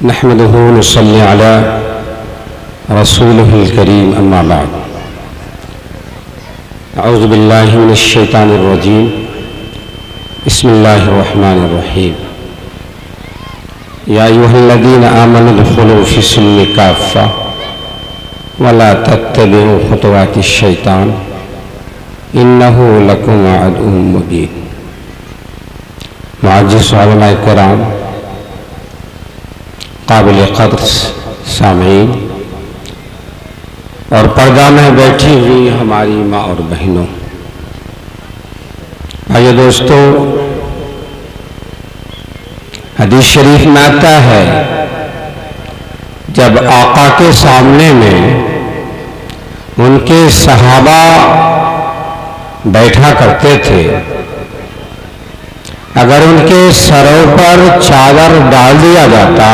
نحمده ونصلي على رسوله الكريم أما بعد أعوذ بالله من الشيطان الرجيم بسم الله الرحمن الرحيم يا أيها الذين آمنوا ادخلوا في السلم كافة ولا تتبعوا خطوات الشيطان إنه لكم عدو مبين. معزز علماء کرام، قابل قدر سامعین اور پردہ میں بیٹھی ہوئی ہماری ماں اور بہنوں، بھائیو دوستو، حدیث شریف میں آتا ہے جب آقا کے سامنے میں ان کے صحابہ بیٹھا کرتے تھے، اگر ان کے سروں پر چادر ڈال دیا جاتا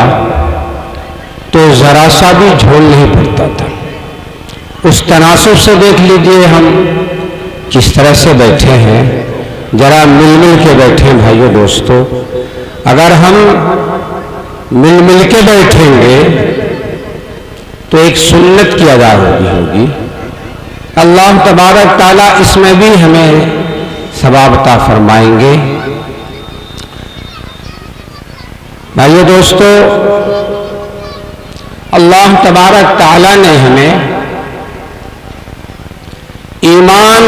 تو ذرا سا بھی جھول نہیں پڑتا تھا. اس تناسب سے دیکھ لیجئے ہم کس طرح سے بیٹھے ہیں، ذرا مل مل کے بیٹھیں بھائیو دوستو. اگر ہم مل مل کے بیٹھیں گے تو ایک سنت کی ادا ہوگی. اللہ تبارک تعالیٰ اس میں بھی ہمیں ثواب عطا فرمائیں گے. بھائیو دوستو، اللہ تبارک تعالیٰ نے ہمیں ایمان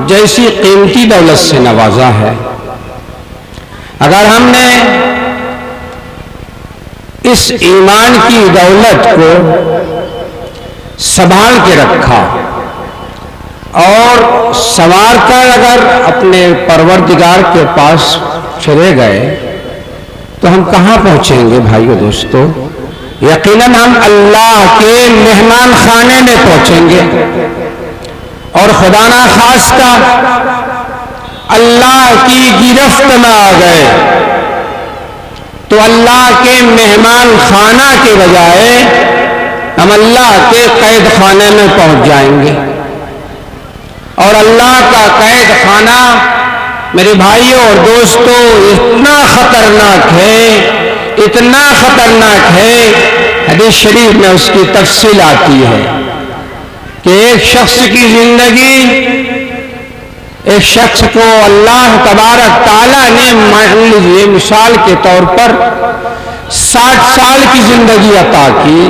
جیسی قیمتی دولت سے نوازا ہے. اگر ہم نے اس ایمان کی دولت کو سنبھال کے رکھا اور سنوار کر اگر اپنے پروردگار کے پاس چلے گئے تو ہم کہاں پہنچیں گے بھائیو دوستو؟ یقیناً ہم اللہ کے مہمان خانے میں پہنچیں گے. اور خدا نہ خواستہ اللہ کی گرفت میں آ گئے تو اللہ کے مہمان خانہ کے بجائے ہم اللہ کے قید خانے میں پہنچ جائیں گے. اور اللہ کا قید خانہ میرے بھائیوں اور دوستو اتنا خطرناک ہے، حدیث شریف میں اس کی تفصیل آتی ہے کہ ایک شخص کی زندگی، ایک شخص کو اللہ تبارک تعالیٰ نے مثال کے طور پر 60 سال کی زندگی عطا کی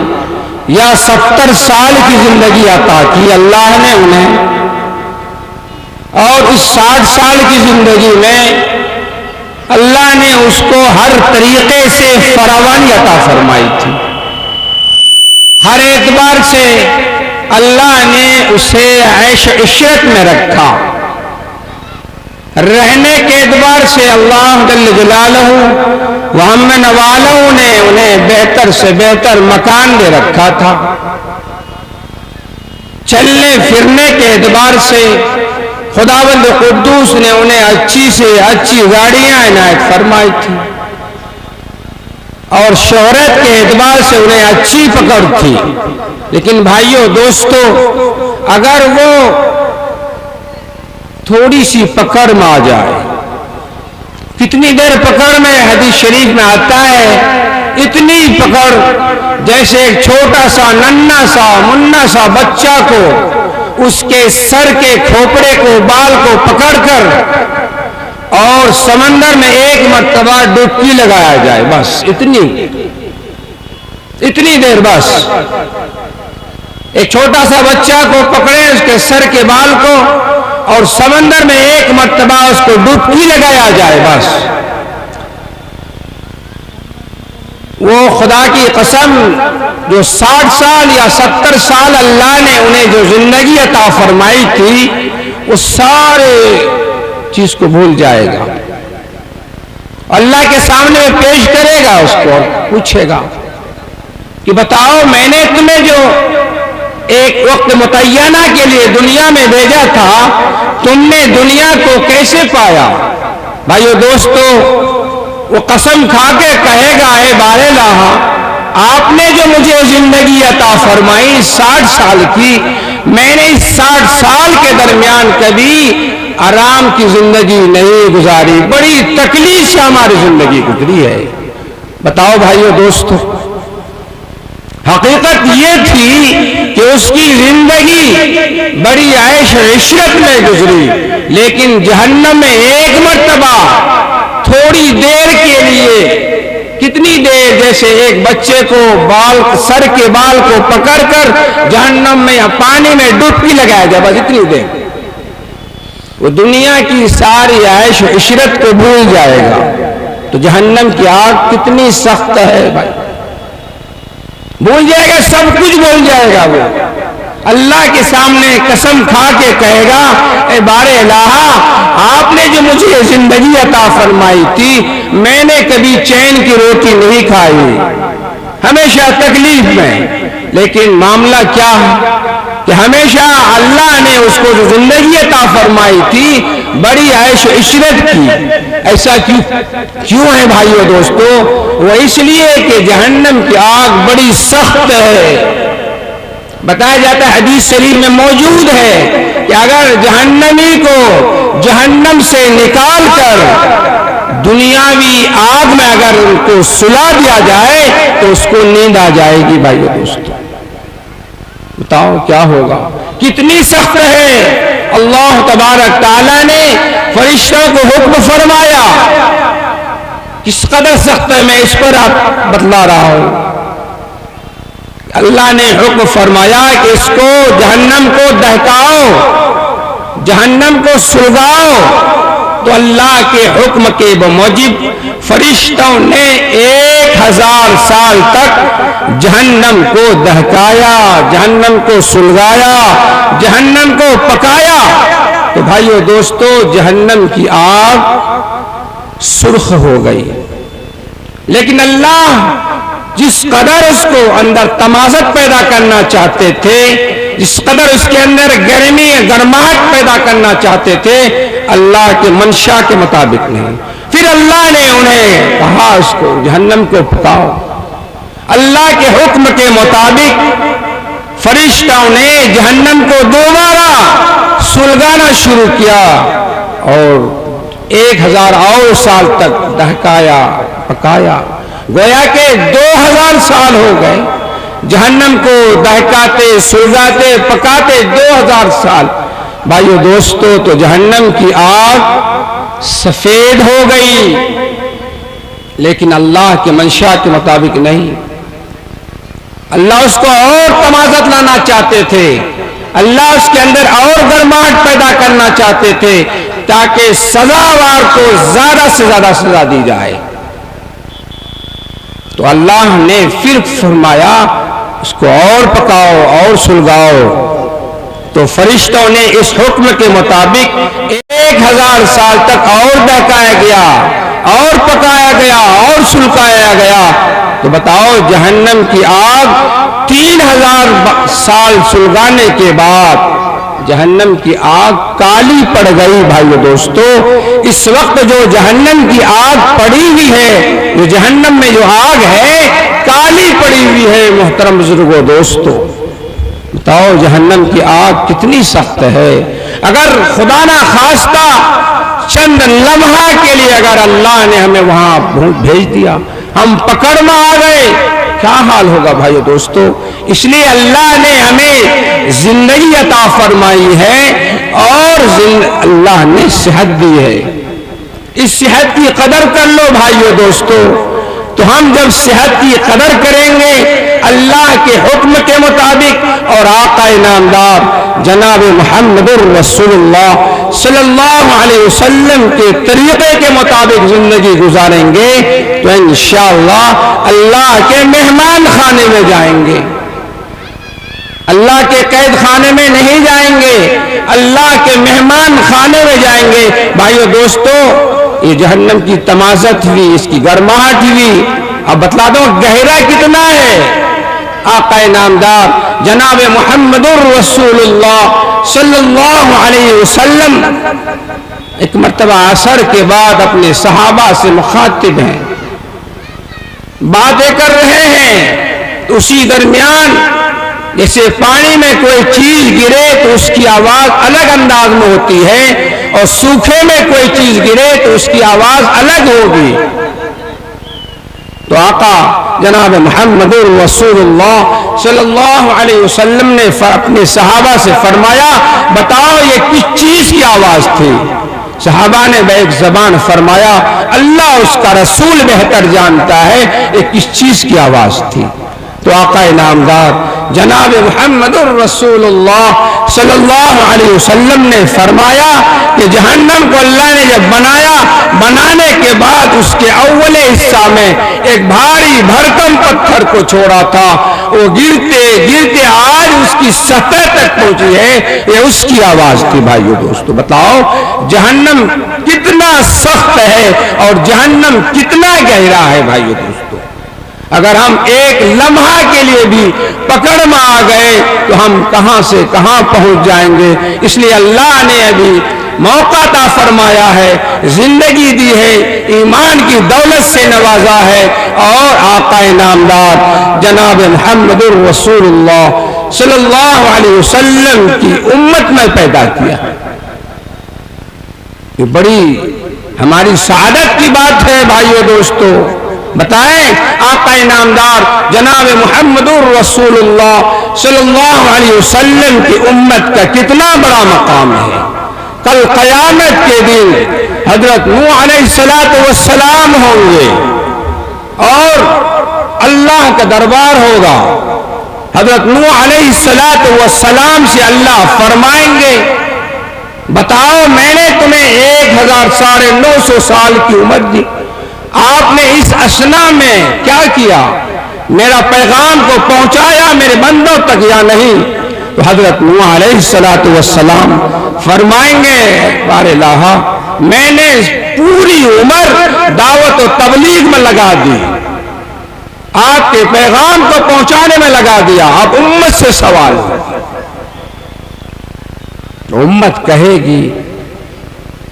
یا 70 سال کی زندگی عطا کی اللہ نے انہیں، اور اس 60 سال کی زندگی میں اللہ نے اس کو ہر طریقے سے فراوانی عطا فرمائی تھی. ہر اعتبار سے اللہ نے اسے عیش عشرت میں رکھا. رہنے کے اعتبار سے اللہ جل جلالہ وہم نوالہ نے انہیں بہتر سے بہتر مکان دے رکھا تھا. چلنے پھرنے کے اعتبار سے خداوند قدوس نے انہیں اچھی سے اچھی گاڑیاں عنایت فرمائی تھی، اور شہرت کے اعتبار سے انہیں اچھی پکڑ تھی. لیکن بھائیو دوستو، اگر وہ تھوڑی سی پکڑ میں آ جائے، کتنی دیر پکڑ میں، حدیث شریف میں آتا ہے اتنی پکڑ جیسے ایک چھوٹا سا ننھا سا منا سا بچہ کو اس کے سر کے کھوپڑے کو، بال کو پکڑ کر اور سمندر میں ایک مرتبہ ڈبکی لگایا جائے، بس اتنی دیر. بس ایک چھوٹا سا بچہ کو پکڑے، اس کے سر کے بال کو، اور سمندر میں ایک مرتبہ اس کو ڈبکی لگایا جائے، بس. وہ خدا کی قسم جو 60 سال یا 70 سال اللہ نے انہیں جو زندگی عطا فرمائی تھی، وہ سارے چیز کو بھول جائے گا. اللہ کے سامنے پیش کرے گا، اس کو پوچھے گا کہ بتاؤ میں نے تمہیں جو ایک وقت متعینہ کے لیے دنیا میں بھیجا تھا، تم نے دنیا کو کیسے پایا؟ بھائیو دوستو، وہ قسم کھا کے کہے گا، اے بار الہ، آپ نے جو مجھے زندگی عطا فرمائی 60 سال کی، میں نے اس 60 سال کے درمیان کبھی آرام کی زندگی نہیں گزاری، بڑی تکلیف سے ہماری زندگی گزری ہے. بتاؤ بھائیو دوستو، حقیقت یہ تھی کہ اس کی زندگی بڑی عیش و عشرت میں گزری، لیکن جہنم میں ایک مرتبہ تھوڑی دیر کے لیے، کتنی دیر، جیسے ایک بچے کو سر کے بال کو پکڑ کر جہنم میں یا پانی میں ڈبکی لگایا جائے، بس اتنی دیر، وہ دنیا کی ساری عیش و عشرت کو بھول جائے گا۔ تو جہنم کی آگ کتنی سخت ہے بھائی، بھول جائے گا، سب کچھ بھول جائے گا۔ وہ اللہ کے سامنے قسم کھا کے کہے گا، اے بار الہ، آپ نے جو مجھے زندگی عطا فرمائی تھی، میں نے کبھی چین کی روٹی نہیں کھائی، ہمیشہ تکلیف میں، لیکن معاملہ کیا ہے کہ ہمیشہ اللہ نے اس کو جو زندگی عطا فرمائی تھی بڑی عیش و عشرت کی۔ ایسا کیوں ہے بھائیو دوستو؟ وہ اس لیے کہ جہنم کی آگ بڑی سخت ہے۔ بتایا جاتا ہے، حدیث شریف میں موجود ہے کہ اگر جہنمی کو جہنم سے نکال کر دنیاوی آگ میں اگر ان کو سلا دیا جائے تو اس کو نیند آ جائے گی بھائیو دوستو۔ بتاؤ کیا ہوگا، کتنی سخت ہے۔ اللہ تبارک تعالیٰ نے فرشتوں کو حکم فرمایا، کس قدر سخت ہے میں اس پر آپ بتلا رہا ہوں۔ اللہ نے حکم فرمایا کہ اس کو جہنم کو دہکاؤ، جہنم کو سلگاؤ، تو اللہ کے حکم کے بموجب فرشتوں نے 1000 سال تک جہنم کو دہکایا، جہنم کو سلگایا، جہنم کو پکایا۔ تو بھائیو دوستو، جہنم کی آگ سرخ ہو گئی، لیکن اللہ جس قدر اس کو اندر تمازت پیدا کرنا چاہتے تھے، جس قدر اس کے اندر گرمی گرماہٹ پیدا کرنا چاہتے تھے، اللہ کے منشا کے مطابق نہیں۔ پھر اللہ نے انہیں کہا اس کو جہنم کو پکاؤ۔ اللہ کے حکم کے مطابق فرشتوں نے جہنم کو دوبارہ سلگانا شروع کیا اور 1000 اور سال تک دہکایا، پکایا۔ گویا کہ 2000 سال ہو گئے جہنم کو دہکاتے، سلگاتے، پکاتے، 2000 سال۔ بھائیو دوستو، تو جہنم کی آگ سفید ہو گئی، لیکن اللہ کے منشا کے مطابق نہیں۔ اللہ اس کو اور تمازت لانا چاہتے تھے، اللہ اس کے اندر اور گرماہٹ پیدا کرنا چاہتے تھے تاکہ سزاوار کو زیادہ سے زیادہ سزا دی جائے۔ تو اللہ نے پھر فرمایا اس کو اور پکاؤ اور سلگاؤ۔ تو فرشتوں نے اس حکم کے مطابق 1000 سال تک اور دہکایا گیا اور پکایا گیا اور سلگایا گیا۔ تو بتاؤ، جہنم کی آگ 3000 سال سلگانے کے بعد جہنم کی آگ کالی پڑ گئی۔ بھائیو دوستو، اس وقت جو جہنم کی آگ پڑی ہوئی ہے، جو جہنم میں جو آگ ہے کالی پڑی ہوئی ہے۔ محترم بزرگوں دوستو، بتاؤ جہنم کی آگ کتنی سخت ہے۔ اگر خدا نہ خواستہ چند لمحہ کے لیے اگر اللہ نے ہمیں وہاں بھیج دیا، ہم پکڑ میں آ گئے، کیا حال ہوگا بھائیو دوستو۔ اس لیے اللہ نے ہمیں زندگی عطا فرمائی ہے اور اللہ نے صحت دی ہے۔ اس صحت کی قدر کر لو بھائیو دوستو۔ تو ہم جب صحت کی قدر کریں گے اللہ کے حکم کے مطابق اور آقا نامدار جناب محمد رسول اللہ صلی اللہ علیہ وسلم کے طریقے کے مطابق زندگی گزاریں گے تو انشاءاللہ اللہ کے مہمان خانے میں جائیں گے، اللہ کے قید خانے میں نہیں جائیں گے، اللہ کے مہمان خانے میں جائیں گے۔ بھائیو دوستو، یہ جہنم کی تمازت ہوئی، اس کی گرماہٹ ہوئی، اب بتلا دو گہرا کتنا ہے۔ آقا نامدار جناب محمد رسول اللہ صلی اللہ علیہ وسلم ایک مرتبہ عصر کے بعد اپنے صحابہ سے مخاطب ہیں، باتیں کر رہے ہیں، تو اسی درمیان جیسے پانی میں کوئی چیز گرے تو اس کی آواز الگ انداز میں ہوتی ہے اور سوکھے میں کوئی چیز گرے تو اس کی آواز الگ ہوگی۔ تو آقا جناب محمد رسول اللہ صلی اللہ علیہ وسلم نے اپنے صحابہ سے فرمایا بتاؤ یہ کس چیز کی آواز تھی؟ صحابہ نے بیک زبان فرمایا اللہ اس کا رسول بہتر جانتا ہے یہ کس چیز کی آواز تھی۔ تو آقا نامدار جناب محمد الرسول اللہ صلی اللہ علیہ وسلم نے فرمایا کہ جہنم کو اللہ نے جب بنانے کے بعد اس کے اول حصہ میں ایک بھاری بھرکم پتھر کو چھوڑا تھا، وہ گرتے گرتے آج اس کی سطح تک پہنچی ہے، یہ اس کی آواز تھی۔ بھائیو دوستو بتاؤ جہنم کتنا سخت ہے اور جہنم کتنا گہرا ہے۔ بھائیو دوستو اگر ہم ایک لمحہ کے لیے بھی پکڑ میں آ گئے تو ہم کہاں سے کہاں پہنچ جائیں گے۔ اس لیے اللہ نے ابھی موقع عطا فرمایا ہے، زندگی دی ہے، ایمان کی دولت سے نوازا ہے اور آقا نامدار جناب محمد الرسول اللہ صلی اللہ علیہ وسلم کی امت میں پیدا کیا۔ یہ بڑی ہماری سعادت کی بات ہے۔ بھائیو دوستو بتائیں آقا نامدار جناب محمد الرسول اللہ صلی اللہ علیہ وسلم کی امت کا کتنا بڑا مقام ہے۔ کل قیامت کے دن حضرت نوح علیہ السلام ہوں گے اور اللہ کا دربار ہوگا۔ حضرت نوح علیہ السلام سے اللہ فرمائیں گے بتاؤ میں نے تمہیں 1900 سال کی عمر دی، آپ نے اس اسنا میں کیا کیا؟ میرا پیغام کو پہنچایا میرے بندوں تک یا نہیں؟ تو حضرت نوح علیہ السلام فرمائیں گے بار الہ میں نے پوری عمر دعوت و تبلیغ میں لگا دی، آپ کے پیغام کو پہنچانے میں لگا دیا، اب امت سے سوال ہے۔ امت کہے گی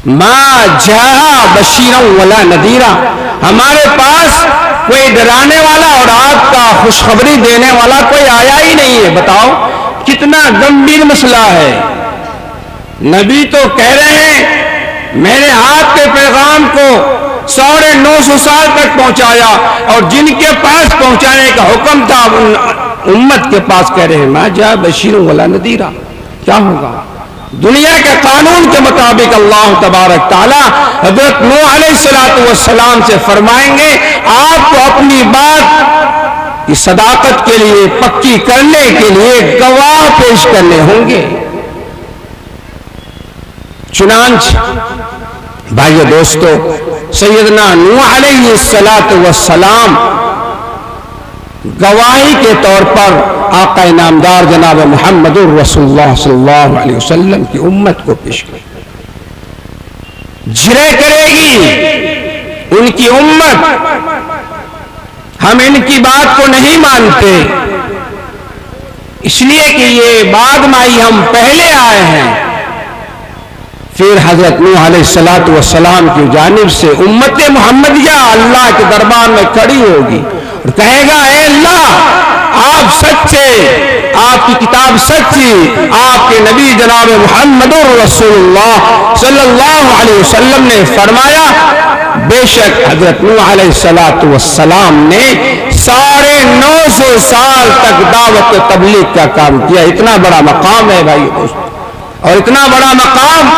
ما جاء بشیرا ولا نذیرا، ہمارے پاس کوئی ڈرانے والا اور آپ کا خوشخبری دینے والا کوئی آیا ہی نہیں ہے۔ بتاؤ کتنا گمبھیر مسئلہ ہے۔ نبی تو کہہ رہے ہیں میں نے آپ کے پیغام کو 950 سال تک پہنچایا اور جن کے پاس پہنچانے کا حکم تھا ان امت کے پاس کہہ رہے ہیں ما جاء بشیرا ولا نذیرا۔ کیا ہوگا؟ دنیا کے قانون کے مطابق اللہ تبارک تعالی حضرت نوح علیہ السلام سے فرمائیں گے آپ کو اپنی بات کی صداقت کے لیے پکی کرنے کے لیے گواہ پیش کرنے ہوں گے۔ چنانچہ بھائیو دوستو سیدنا نوح علیہ السلام گواہی کے طور پر آقا نامدار جناب محمد الرسول اللہ صلی اللہ علیہ وسلم کی امت کو پیش کرے، جرے کرے گی ان کی امت، ہم ان کی بات کو نہیں مانتے اس لیے کہ یہ بعد میں آئی، ہم پہلے آئے ہیں۔ پھر حضرت نوح علیہ السلام کی جانب سے امت محمدیہ اللہ کے دربار میں کھڑی ہوگی اور کہے گا اے اللہ آپ سچے، آپ کی کتاب سچی، آپ کے نبی جناب محمد رسول اللہ صلی اللہ علیہ وسلم نے فرمایا بے شک حضرت نوح علیہ السلام نے 950 سال تک دعوت و تبلیغ کا کام کیا۔ اتنا بڑا مقام ہے بھائی دوست، اور اتنا بڑا مقام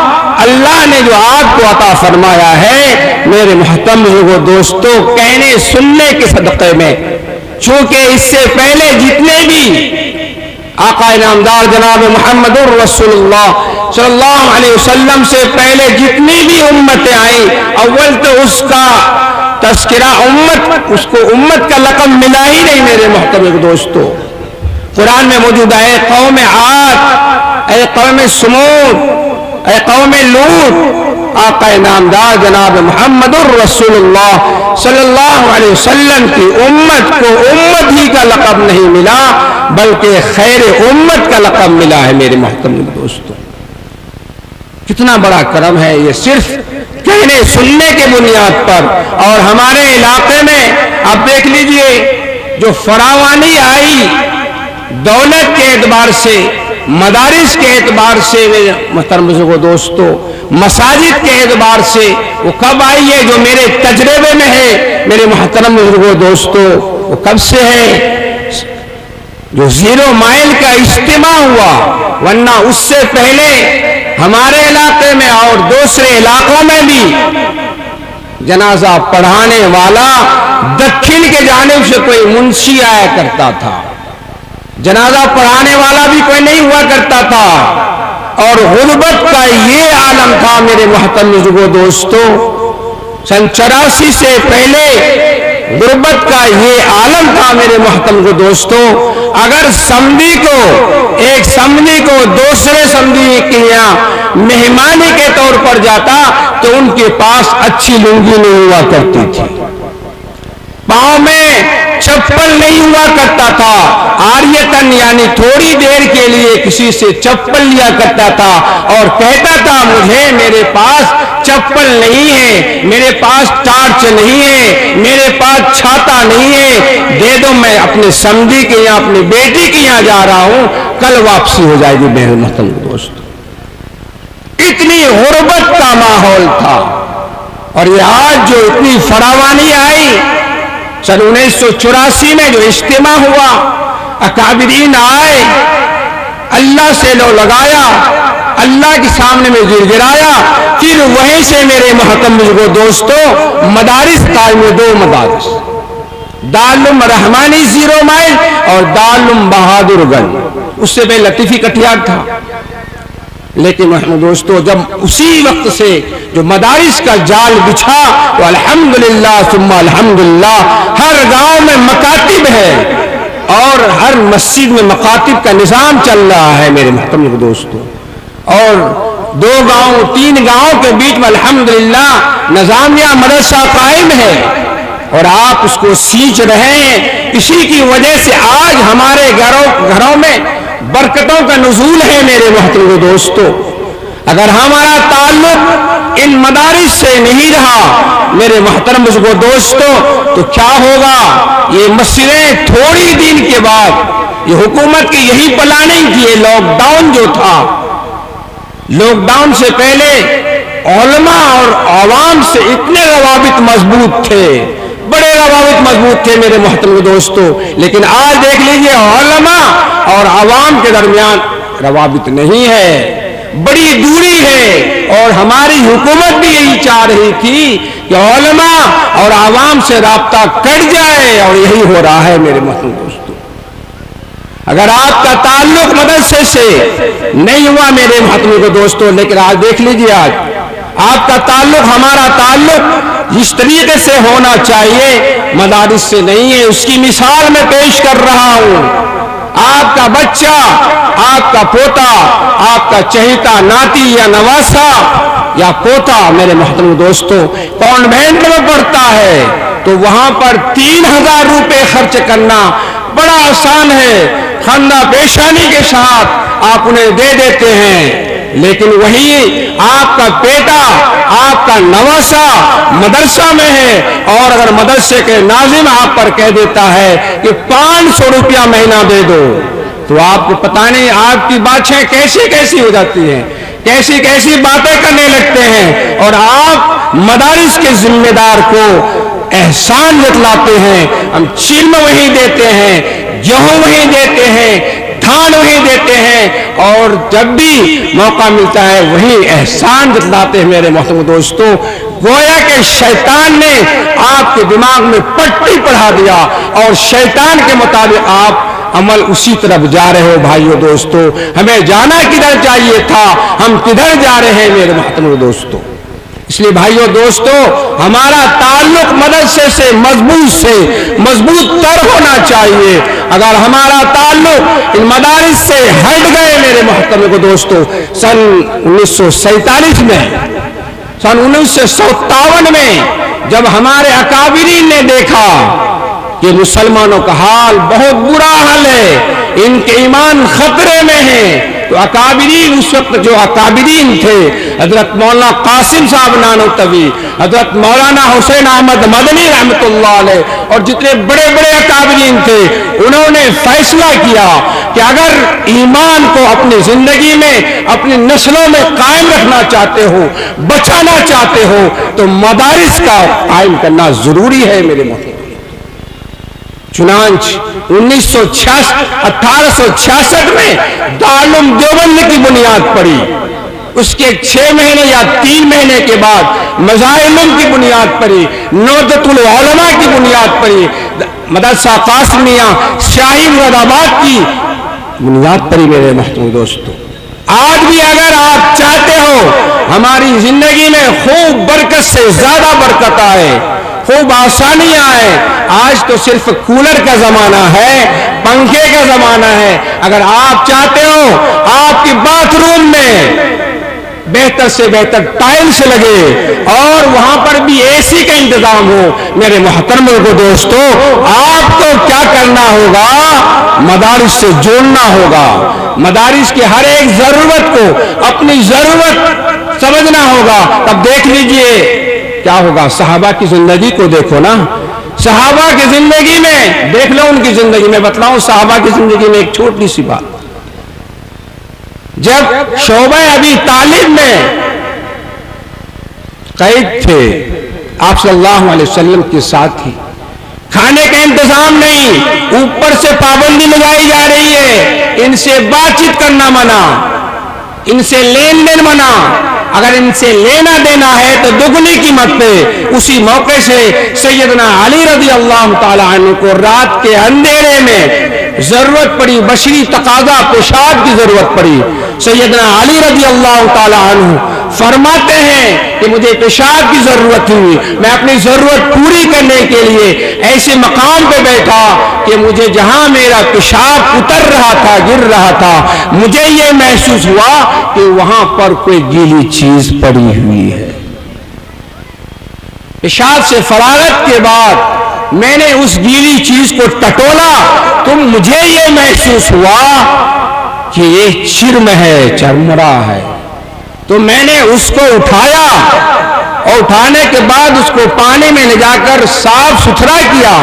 اللہ نے جو آپ کو عطا فرمایا ہے میرے محترم لوگوں دوستوں کہنے سننے کے صدقے میں، چونکہ اس سے پہلے جتنے بھی آقا نامدار جناب محمد الرسول اللہ صلی اللہ علیہ وسلم سے پہلے جتنی بھی امتیں آئیں اول تو اس کا تذکرہ اس کو امت کا لقب ملا ہی نہیں میرے محترم دوستوں۔ قرآن میں موجود ہے اے قوم عاد، اے قوم سمود، اے قوم لوط، آقا نامدار جناب محمد الرسول اللہ صلی اللہ علیہ وسلم کی امت کو امت ہی کا لقب نہیں ملا بلکہ خیر امت کا لقب ملا ہے میرے محترم دوستوں۔ کتنا بڑا کرم ہے یہ، صرف کہنے سننے کے بنیاد پر۔ اور ہمارے علاقے میں آپ دیکھ لیجئے جو فراوانی آئی دولت کے اعتبار سے، مدارس کے اعتبار سے میرے محترم دوستو، مساجد کے اعتبار سے وہ کب آئی ہے جو میرے تجربے میں ہے میرے محترم بزرگوں دوستو، وہ کب سے ہے جو 0 مائل کا اجتماع ہوا، ورنہ اس سے پہلے ہمارے علاقے میں اور دوسرے علاقوں میں بھی جنازہ پڑھانے والا دکھن کے جانب سے کوئی منشی آیا کرتا تھا، جنازہ پڑھانے والا بھی کوئی نہیں ہوا کرتا تھا، اور غربت کا یہ عالم تھا میرے محترم بزرگوں دوستو۔ سن 84 سے پہلے غربت کا یہ عالم تھا میرے محترم کو دوستو۔ اگر سمدھی کو ایک سمدھی کو دوسرے سمدھی کے یہاں مہمانی کے طور پر جاتا تو ان کے پاس اچھی لنگی نہیں ہوا کرتی تھی، پاؤں میں چپل نہیں ہوا کرتا تھا، آریتن یعنی تھوڑی دیر کے لیے کسی سے چپل لیا کرتا تھا اور کہتا تھا مجھے میرے پاس چپل نہیں ہے، میرے پاس ٹارچ نہیں ہے، میرے پاس چھاتا نہیں ہے، دے دو، میں اپنے سمدھی کے یہاں اپنی بیٹی کے یہاں جا رہا ہوں، کل واپسی ہو جائے گی میرے محترم دوست۔ اتنی غربت کا ماحول تھا، اور یہ آج جو اتنی فراوانی آئی، سن 1984 میں جو اجتماع ہوا، اکابرین آئے، اللہ سے لو لگایا، اللہ کے سامنے میں گر گرایا، پھر وہیں سے میرے محترم بزرگوں دوستو مدارس قائم ہوئے، 2 مدارس، دارالعلوم رحمانی 0 مائل اور دارالعلوم بہادر گنج، اس سے پہلے لطیفی کٹیہار تھا۔ لیکن محمد دوستو جب اسی وقت سے جو مدارس کا جال بچھا تو الحمدللہ ثم الحمدللہ ہر گاؤں میں مکاتب ہے اور ہر مسجد میں مکاتب کا نظام چل رہا ہے میرے محترم دوستو، اور 2 گاؤں 3 گاؤں کے بیچ میں الحمدللہ نظامیہ مدرسہ قائم ہے اور آپ اس کو سینچ رہے ہیں۔ اسی کی وجہ سے آج ہمارے گھروں میں برکتوں کا نزول ہے میرے محترم دوستو۔ اگر ہمارا تعلق ان مدارس سے نہیں رہا میرے محترم بزرگوں دوستو تو کیا ہوگا؟ یہ مسجدیں تھوڑی دن کے بعد، یہ حکومت کی یہی پلاننگ تھی، لاک ڈاؤن جو تھا، لاک ڈاؤن سے پہلے علماء اور عوام سے اتنے روابط مضبوط تھے، بڑے روابط مضبوط تھے میرے محترم دوستو، لیکن آج دیکھ لیجئے علماء اور عوام کے درمیان روابط نہیں ہے، بڑی دوری ہے، اور ہماری حکومت بھی یہی چاہ رہی تھی کہ علماء اور عوام سے رابطہ کٹ جائے، اور یہی ہو رہا ہے میرے محترم دوستو۔ اگر آپ کا تعلق مدرسے سے نہیں ہوا میرے محترم دوستو، لیکن آج دیکھ لیجئے آج آپ کا تعلق، ہمارا تعلق جس طریقے سے ہونا چاہیے مدارس سے نہیں ہے، اس کی مثال میں پیش کر رہا ہوں۔ آپ کا بچہ، آپ کا پوتا، آپ کا چہیتا ناتی یا نواسا یا پوتا میرے محترم دوستو کانوینٹ میں پڑھتا ہے تو وہاں پر 3000 روپے خرچ کرنا بڑا آسان ہے، خندہ پیشانی کے ساتھ آپ انہیں دے دیتے ہیں، لیکن وہی آپ کا بیٹا، آپ کا نواسا مدرسہ میں ہے، اور اگر مدرسے کے ناظم آپ پر کہہ دیتا ہے کہ 500 روپیہ مہینہ دے دو تو آپ کو پتہ نہیں آپ کی باتیں کیسی کیسی ہو جاتی ہیں، کیسی کیسی باتیں کرنے لگتے ہیں، اور آپ مدارس کے ذمہ دار کو احسان جتلاتے ہیں، ہم چلم وہی دیتے ہیں، گیہوں وہی دیتے ہیں، دھان وہی دیتے ہیں، اور جب بھی موقع ملتا ہے وہی احسان جتلاتے ہیں میرے محترم دوستو۔ گویا کہ شیطان نے آپ کے دماغ میں پٹی پڑھا دیا اور شیطان کے مطابق آپ عمل اسی طرف جا رہے ہو بھائیو دوستو۔ ہمیں جانا کدھر چاہیے تھا، ہم کدھر جا رہے ہیں میرے محترم دوستو۔ اس لیے بھائیو دوستو ہمارا تعلق مدرسے سے مضبوط تر ہونا چاہیے۔ اگر ہمارا تعلق ان مدارس سے ہٹ گئے میرے محترم دوستو، سن 1947 میں، سن 1957 میں جب ہمارے اکابرین نے دیکھا کہ مسلمانوں کا حال بہت برا حال ہے، ان کے ایمان خطرے میں ہے، تو اکابرین اس وقت جو اکابرین تھے، حضرت مولانا قاسم صاحب نانوتوی، حضرت مولانا حسین احمد مدنی رحمۃ اللہ علیہ اور جتنے بڑے بڑے اکابرین تھے، انہوں نے فیصلہ کیا کہ اگر ایمان کو اپنی زندگی میں اپنی نسلوں میں قائم رکھنا چاہتے ہو، بچانا چاہتے ہو، تو مدارس کا قائم کرنا ضروری ہے میرے محترم۔ چنانچہ 1866 میں دارالعلوم دیوبند کی بنیاد پڑی، اس کے 6 مہینے یا 3 مہینے کے بعد مظاہر علم کی بنیاد پڑی، نہضت العلماء کی بنیاد پڑی، مدرسہ قاسمیہ شاہی مرادآباد کی بنیاد پڑی میرے محترم دوستو۔ آج بھی اگر آپ چاہتے ہو ہماری زندگی میں خوب برکت سے زیادہ برکت آئے، خوب آسانیاں آئے، آج تو صرف کولر کا زمانہ ہے، پنکھے کا زمانہ ہے۔ اگر آپ چاہتے ہو آپ کی باتھ روم میں بہتر سے بہتر ٹائلز لگے اور وہاں پر بھی اے سی کا انتظام ہو، میرے محترم کو دوستو، آپ کو کیا کرنا ہوگا؟ مدارس سے جوڑنا ہوگا، مدارس کی ہر ایک ضرورت کو اپنی ضرورت سمجھنا ہوگا۔ تب دیکھ لیجئے کیا ہوگا۔ صحابہ کی زندگی کو دیکھو نا، صحابہ کی زندگی میں دیکھ لو، ان کی زندگی میں بتلاؤں صحابہ کی زندگی میں ایک چھوٹی سی بات، جب شعبہ ابی طالب میں قید تھے آپ صلی اللہ علیہ وسلم کے ساتھ ہی، کھانے کا انتظام نہیں، اوپر سے پابندی لگائی جا رہی ہے، ان سے بات چیت کرنا منع، ان سے لین دین منع، اگر ان سے لینا دینا ہے تو دگنی قیمت پہ۔ اسی موقع سے سیدنا علی رضی اللہ تعالی عنہ کو رات کے اندھیرے میں ضرورت پڑی، بشری تقاضا پیشاب کی ضرورت پڑی، سیدنا علی رضی اللہ تعالی عنہ فرماتے ہیں کہ مجھے پیشاب کی ضرورت ہوئی، میں اپنی ضرورت پوری کرنے کے لیے ایسے مقام پہ بیٹھا کہ مجھے جہاں میرا پیشاب اتر رہا تھا، گر رہا تھا، مجھے یہ محسوس ہوا کہ وہاں پر کوئی گیلی چیز پڑی ہوئی ہے۔ پیشاب سے فراغت کے بعد میں نے اس گیلی چیز کو ٹٹولا تو مجھے یہ محسوس ہوا کہ یہ چرم ہے، چرمرا ہے، تو میں نے اس کو اٹھایا اور اٹھانے کے بعد اس کو پانی میں لے جا کر صاف ستھرا کیا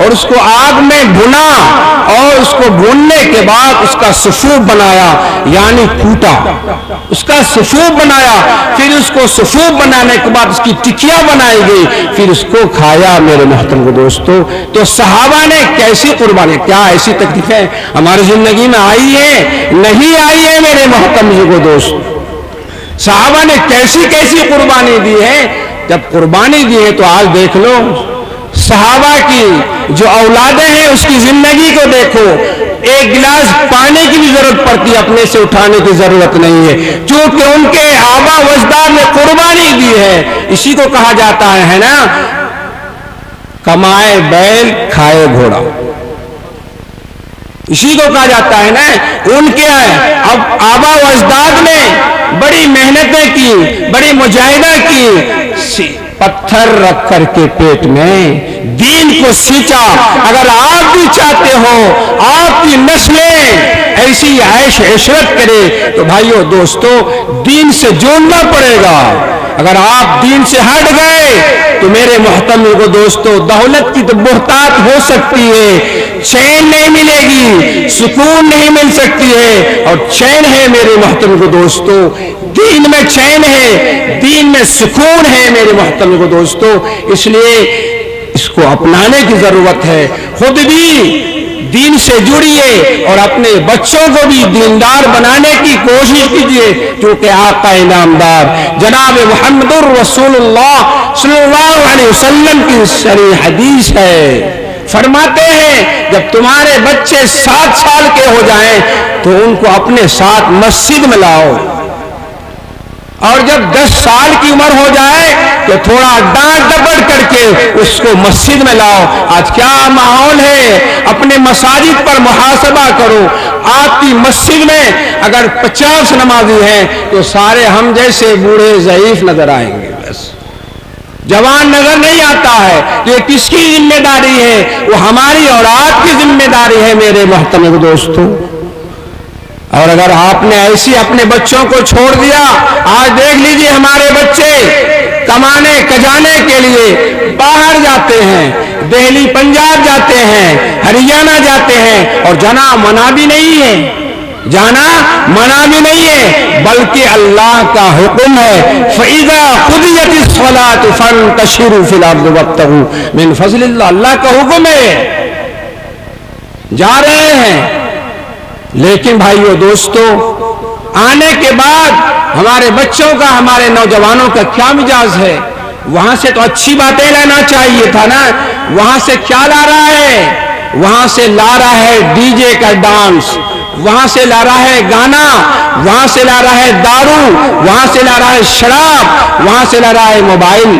اور اس کو آگ میں بھونا اور اس کو بھوننے کے بعد اس کا سفوف بنایا، یعنی کوٹا، اس کا سفوف بنایا، پھر اس کو سفوف بنانے کے بعد اس کی ٹکیاں بنائی گئی، پھر اس کو کھایا میرے محترم دوستو۔ تو صحابہ نے کیسی قربانی، کیا ایسی تکلیفیں ہماری زندگی میں آئی ہیں؟ نہیں آئی ہے میرے محترم کو دوست۔ صحابہ نے کیسی کیسی قربانی دی ہے، جب قربانی دی ہے تو آج دیکھ لو صحابہ کی جو اولادیں ہیں اس کی زندگی کو دیکھو، ایک گلاس پانی کی بھی ضرورت پڑتی ہے، اپنے سے اٹھانے کی ضرورت نہیں ہے، چونکہ ان کے آبا و اجداد نے قربانی دی ہے۔ اسی کو کہا جاتا ہے نا، کمائے بیل کھائے گھوڑا، اسی کو کہا جاتا ہے نا۔ ان کے اب آبا و اجداد نے بڑی محنتیں کی، بڑی مجاہدہ کی، پتھر رکھ کر کے پیٹ میں دین کو سینچا۔ اگر آپ بھی چاہتے ہو آپ کی نسلیں ایسی عیش عشرت کرے تو بھائیو دوستو دین سے جوڑنا پڑے گا۔ اگر آپ دین سے ہٹ گئے تو میرے محترم کو دوستو دولت کی تو بہتات ہو سکتی ہے، چین نہیں ملے گی، سکون نہیں مل سکتی ہے، اور چین ہے میرے محترم کو دوستو، دین میں چین ہے، دین میں سکون ہے میرے محترم کو دوستو۔ اس لیے اس کو اپنانے کی ضرورت ہے، خود بھی دین سے جڑیے اور اپنے بچوں کو بھی دیندار بنانے کی کوشش کیجیے، کیونکہ آقا انعامدار جناب محمد رسول اللہ صلی اللہ علیہ وسلم کی صریح حدیث ہے، فرماتے ہیں جب تمہارے بچے 7 سال کے ہو جائیں تو ان کو اپنے ساتھ مسجد میں لاؤ، اور جب 10 سال کی عمر ہو جائے تو تھوڑا ڈانٹ ڈپٹ کر کے اس کو مسجد میں لاؤ۔ آج کیا ماحول ہے، اپنے مساجد پر محاسبہ کرو، آپ کی مسجد میں اگر 50 نمازی ہیں تو سارے ہم جیسے بوڑھے ضعیف نظر آئیں گے، بس جوان نظر نہیں آتا ہے۔ یہ کس کی ذمہ داری ہے؟ وہ ہماری اور آپ کی ذمہ داری ہے میرے محترم دوستو۔ اور اگر آپ نے ایسی اپنے بچوں کو چھوڑ دیا، آج دیکھ لیجئے ہمارے بچے کمانے کجانے کے لیے باہر جاتے ہیں، دہلی پنجاب جاتے ہیں، ہریانہ جاتے ہیں، اور جانا منع بھی نہیں ہے، جانا منع بھی نہیں ہے، بلکہ اللہ کا حکم ہے فَإِذَا قُضِيَتِ الصَّلَاةُ فَانتَشِرُوا فِي الْأَرْضِ وَابْتَغُوا مِنْ فَضْلِ اللَّهِ، اللہ کا حکم ہے، جا رہے ہیں۔ لیکن بھائیو دوستو، آنے کے بعد ہمارے بچوں کا، ہمارے نوجوانوں کا کیا مزاج ہے؟ وہاں سے تو اچھی باتیں لینا چاہیے تھا نا، وہاں سے کیا لا رہا ہے؟ وہاں سے لا رہا ہے ڈی جے کا ڈانس، وہاں سے لا رہا ہے گانا، وہاں سے لا رہا ہے دارو، وہاں سے لا رہا ہے شراب، وہاں سے لا رہا ہے موبائل،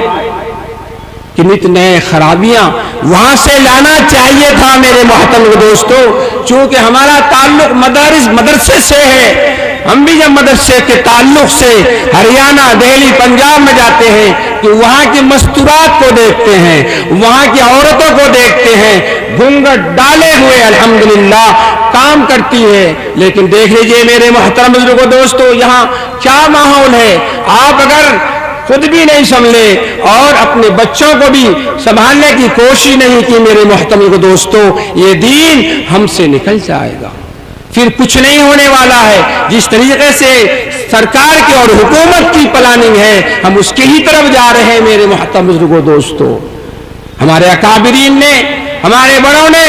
کتنے خرابیاں وہاں سے لانا چاہیے تھا میرے محترم دوستو۔ چونکہ ہمارا تعلق مدرسے سے ہے، ہم بھی جب مدرسے کے تعلق سے ہریانہ دہلی پنجاب میں جاتے ہیں کہ وہاں کی مستورات کو دیکھتے ہیں، وہاں کی عورتوں کو دیکھتے ہیں، گھونگھٹ ڈالے ہوئے الحمدللہ کام کرتی ہے، لیکن دیکھ لیجئے میرے محترم بزرگوں دوستو یہاں کیا ماحول ہے۔ آپ اگر خود بھی نہیں سنبھلے اور اپنے بچوں کو بھی سنبھالنے کی کوشش نہیں کی میرے محترم دوستو، یہ دین ہم سے نکل جائے گا، پھر کچھ نہیں ہونے والا ہے۔ جس طریقے سے سرکار کی اور حکومت کی پلاننگ ہے، ہم اس کی ہی طرف جا رہے ہیں میرے محترم بزرگوں دوستو۔ ہمارے اکابرین نے، ہمارے بڑوں نے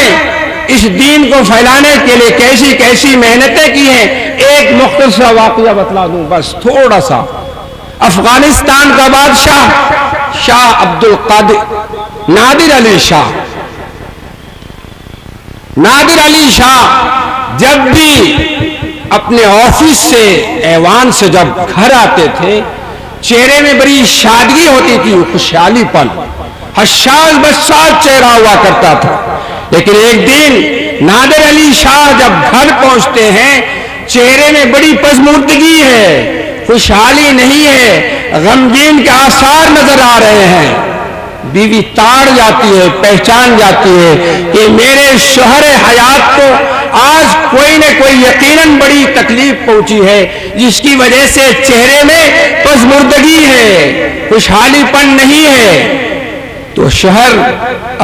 اس دین کو پھیلانے کے لیے کیسی کیسی محنتیں کی ہیں۔ ایک مختصر واقعہ بتلا دوں بس تھوڑا سا۔ افغانستان کا بادشاہ شاہ عبد القادر نادر علی شاہ جب بھی اپنے آفس سے ایوان سے جب گھر آتے تھے، چہرے میں بڑی شادگی ہوتی تھی، خوشحالی پن، حشاش بشاش چہرہ ہوا کرتا تھا۔ لیکن ایک دن نادر علی شاہ جب گھر پہنچتے ہیں، چہرے میں بڑی پژمردگی ہے، خوشحالی نہیں ہے، غمگین کے آثار نظر آ رہے ہیں۔ بیوی تاڑ جاتی ہے، پہچان جاتی ہے کہ میرے شوہر حیات کو آج کوئی نہ کوئی یقیناً بڑی تکلیف پہنچی ہے، جس کی وجہ سے چہرے میں پژمردگی ہے، خوشحالی پن نہیں ہے۔ تو شوہر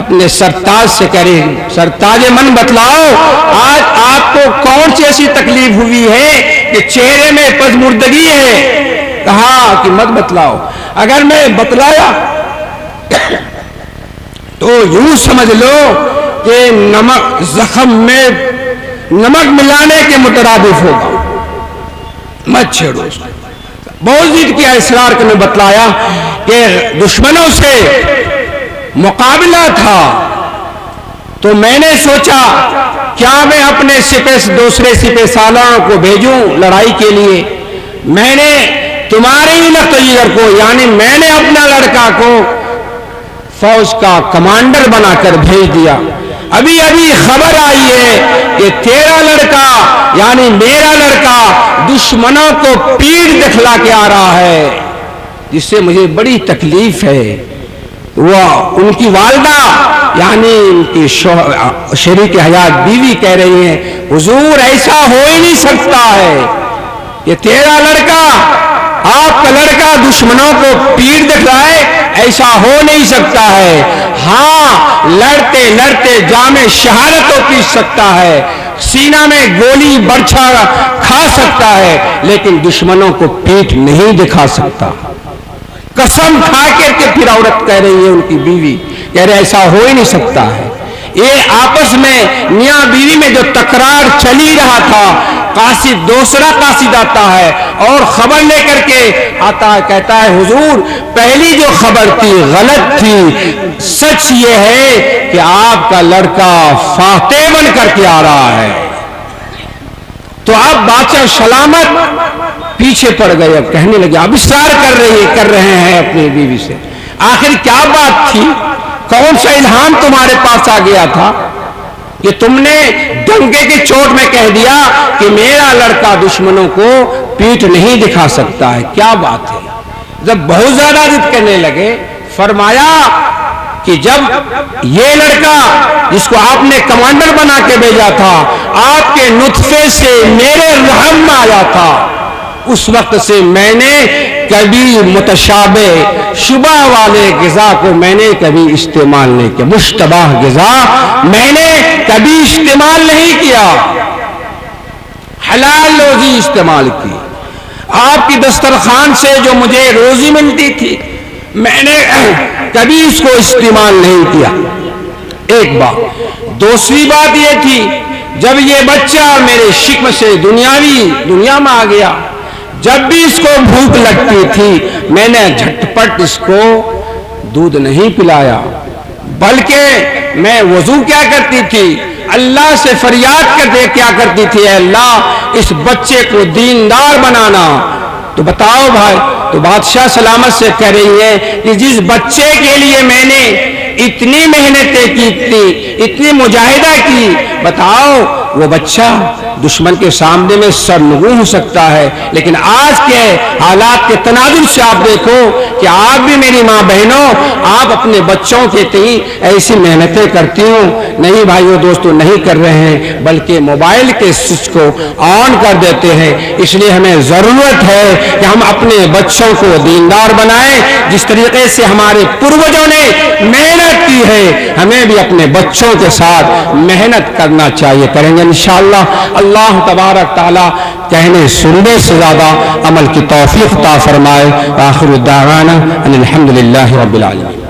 اپنے سرتاج سے کہہ رہے ہیں، سرتاج من بتلاؤ آج آپ کو کون سی ایسی تکلیف ہوئی ہے کہ چہرے میں پژمردگی ہے؟ کہا کہ مت بتلاؤ، اگر میں بتلایا تو یوں سمجھ لو کہ نمک زخم میں نمک ملانے کے مترادف ہوگا، مت چھیڑو۔ بہت ضد کیا، اصرار کرنے بتلایا کہ دشمنوں سے مقابلہ تھا، تو میں نے سوچا کیا میں اپنے دوسرے سپہ سالاروں کو بھیجوں لڑائی کے لیے؟ میں نے تمہارے ہی نقطۂ کو، یعنی میں نے اپنا لڑکا کو فوج کا کمانڈر بنا کر بھیج دیا۔ ابھی خبر آئی ہے کہ تیرا لڑکا یعنی میرا لڑکا دشمنوں کو پیڑ دکھلا کے آ رہا ہے، جس سے مجھے بڑی تکلیف ہے۔ وہ ان کی والدہ یعنی ان کی شریک حیات بیوی کہہ رہی ہیں، حضور ایسا ہو ہی نہیں سکتا ہے کہ تیرا لڑکا، آپ کا لڑکا دشمنوں کو پیڑ دکھلائے، ایسا ہو نہیں سکتا ہے۔ ہاں لڑتے لڑتے جام شہادت کو پی سکتا ہے، سینہ میں گولی برچھا کھا سکتا ہے، لیکن دشمنوں کو پیٹھ نہیں دکھا سکتا۔ قسم کھا کر کے پھر عورت کہہ رہی ہے، ان کی بیوی کہہ رہے ایسا ہو ہی نہیں سکتا ہے۔ یہ آپس میں میاں بیوی میں جو تکرار چلی رہا تھا، قاصد دوسرا قاصد آتا ہے اور خبر لے کر کے آتا ہے، کہتا ہے حضور پہلی جو خبر تھی غلط تھی، سچ یہ ہے کہ آپ کا لڑکا فاتح بن کر کے آ رہا ہے۔ تو اب بادشاہ سلامت پیچھے پڑ گئے، اب کہنے لگے، اب اصرار کر رہے ہیں اپنی بیوی سے، آخر کیا بات تھی؟ کون سا الہام تمہارے پاس آ گیا تھا کہ تم نے ڈنکے کی چوٹ میں کہہ دیا کہ میرا لڑکا دشمنوں کو پیٹھ نہیں دکھا سکتا ہے؟ کیا بات ہے؟ جب بہت زیادہ ضد کرنے لگے، فرمایا کہ جب یہ لڑکا جس کو آپ نے کمانڈر بنا کے بھیجا تھا آپ کے نطفے سے میرے رحم میں آیا تھا، اس وقت سے میں نے کبھی متشابہ شبہ والے غذا کو میں نے کبھی استعمال نہیں کیا، مشتبہ غذا میں نے کبھی استعمال نہیں کیا، حلال روزی استعمال کی۔ آپ کی دسترخوان سے جو مجھے روزی ملتی تھی میں نے کبھی اس کو استعمال نہیں کیا، ایک بات۔ دوسری بات یہ تھی جب یہ بچہ میرے شکم سے دنیا میں آ گیا، جب بھی اس کو بھوک لگتی تھی میں نے جھٹپٹ اس کو دودھ نہیں پلایا، بلکہ میں وضو کیا کرتی تھی، اللہ سے فریاد کرتے کیا کرتی تھی، اے اللہ اس بچے کو دیندار بنانا۔ تو بتاؤ بھائی، تو بادشاہ سلامت سے کہہ رہی ہے کہ جس بچے کے لیے میں نے اتنی محنتیں کی تھی، اتنی مجاہدہ کی، بتاؤ وہ بچہ دشمن کے سامنے میں سرنگوں ہو سکتا ہے، لیکن آج کے حالات کے تناظر سے آپ دیکھو کہ آپ بھی میری ماں بہنوں، آپ اپنے بچوں کے تئیں ایسی محنتیں کرتی ہوں؟ نہیں بھائیو دوستو، نہیں کر رہے ہیں، بلکہ موبائل کے سوئچ کو آن کر دیتے ہیں۔ اس لیے ہمیں ضرورت ہے کہ ہم اپنے بچوں کو دیندار بنائیں، جس طریقے سے ہمارے پروجوں نے محنت کی ہے ہمیں بھی اپنے بچوں کے ساتھ محنت کرنا چاہیے، کریں گے انشاءاللہ۔ اللہ تبارک تعالی کہنے سننے سے زیادہ عمل کی توفیق عطا فرمائے۔ آخر الدعوانا ان الحمدللہ رب العالمین۔